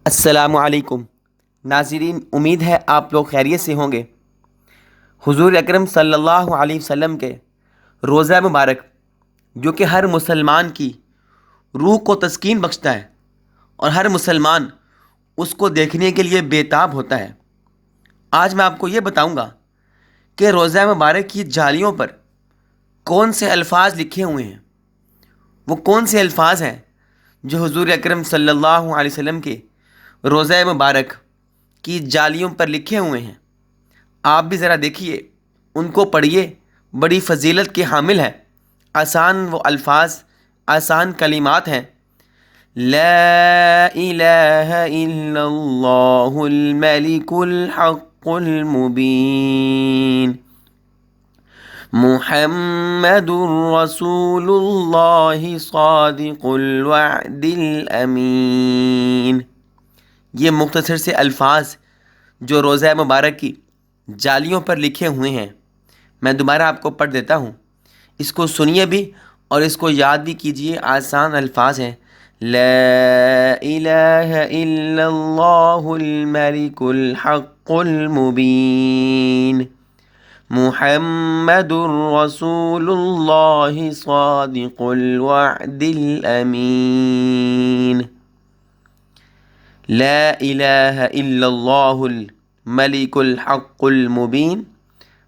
السلام علیکم ناظرین، امید ہے آپ لوگ خیریت سے ہوں گے۔ حضور اکرم صلی اللہ علیہ وسلم کے روزہ مبارک جو کہ ہر مسلمان کی روح کو تسکین بخشتا ہے اور ہر مسلمان اس کو دیکھنے کے لیے بےتاب ہوتا ہے، آج میں آپ کو یہ بتاؤں گا کہ روزہ مبارک کی جالیوں پر کون سے الفاظ لکھے ہوئے ہیں۔ وہ کون سے الفاظ ہیں جو حضور اکرم صلی اللہ علیہ وسلم کے روزہ مبارک کی جالیوں پر لکھے ہوئے ہیں؟ آپ بھی ذرا دیکھیے، ان کو پڑھیے، بڑی فضیلت کے حامل ہیں۔ آسان وہ الفاظ، آسان کلمات ہیں۔ لا الہ الا اللہ الملک الحق المبین، محمد رسول اللہ صادق الوعد الامین۔ یہ مختصر سے الفاظ جو روزہ مبارک کی جالیوں پر لکھے ہوئے ہیں، میں دوبارہ آپ کو پڑھ دیتا ہوں، اس کو سنیے بھی اور اس کو یاد بھی کیجیے۔ آسان الفاظ ہیں۔ لا الہ الا اللہ الملک الحق المبین، محمد رسول اللہ صادق الوعد الامین۔ لا الہ الا اللہ الملک الحق المبین،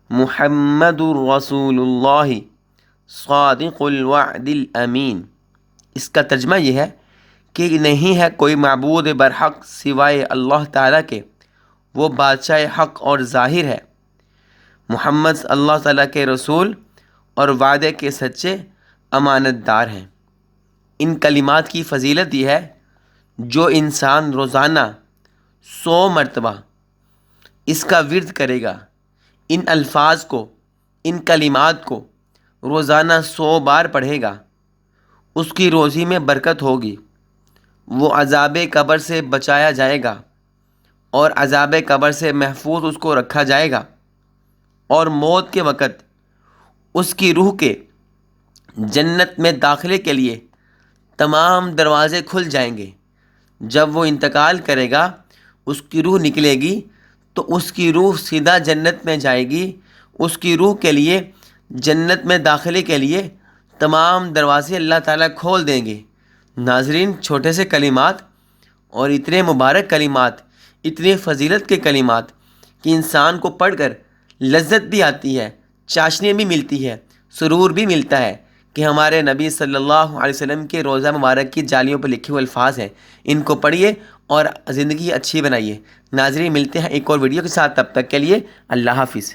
محمد رسول اللہ صادق الوعد الامین۔ اس کا ترجمہ یہ ہے کہ نہیں ہے کوئی معبود برحق سوائے اللہ تعالیٰ کے، وہ بادشاہ حق اور ظاہر ہے، محمد اللہ تعالیٰ کے رسول اور وعدے کے سچے امانت دار ہیں۔ ان کلمات کی فضیلت یہ ہے، جو انسان روزانہ 100 مرتبہ اس کا ورد کرے گا، ان الفاظ کو، ان کلمات کو روزانہ 100 بار پڑھے گا، اس کی روزی میں برکت ہوگی، وہ عذاب قبر سے بچایا جائے گا اور عذاب قبر سے محفوظ اس کو رکھا جائے گا، اور موت کے وقت اس کی روح کے جنت میں داخلے کے لیے تمام دروازے کھل جائیں گے۔ جب وہ انتقال کرے گا، اس کی روح نکلے گی تو اس کی روح سیدھا جنت میں جائے گی۔ اس کی روح کے لیے جنت میں داخلے کے لیے تمام دروازے اللہ تعالیٰ کھول دیں گے۔ ناظرین، چھوٹے سے کلمات اور اتنے مبارک کلمات، اتنے فضیلت کے کلمات کہ انسان کو پڑھ کر لذت بھی آتی ہے، چاشنی بھی ملتی ہے، سرور بھی ملتا ہے کہ ہمارے نبی صلی اللہ علیہ وسلم کے روزہ مبارک کی جالیوں پر لکھے ہوئے الفاظ ہیں۔ ان کو پڑھیے اور زندگی اچھی بنائیے۔ ناظرین، ملتے ہیں ایک اور ویڈیو کے ساتھ، تب تک کے لیے اللہ حافظ۔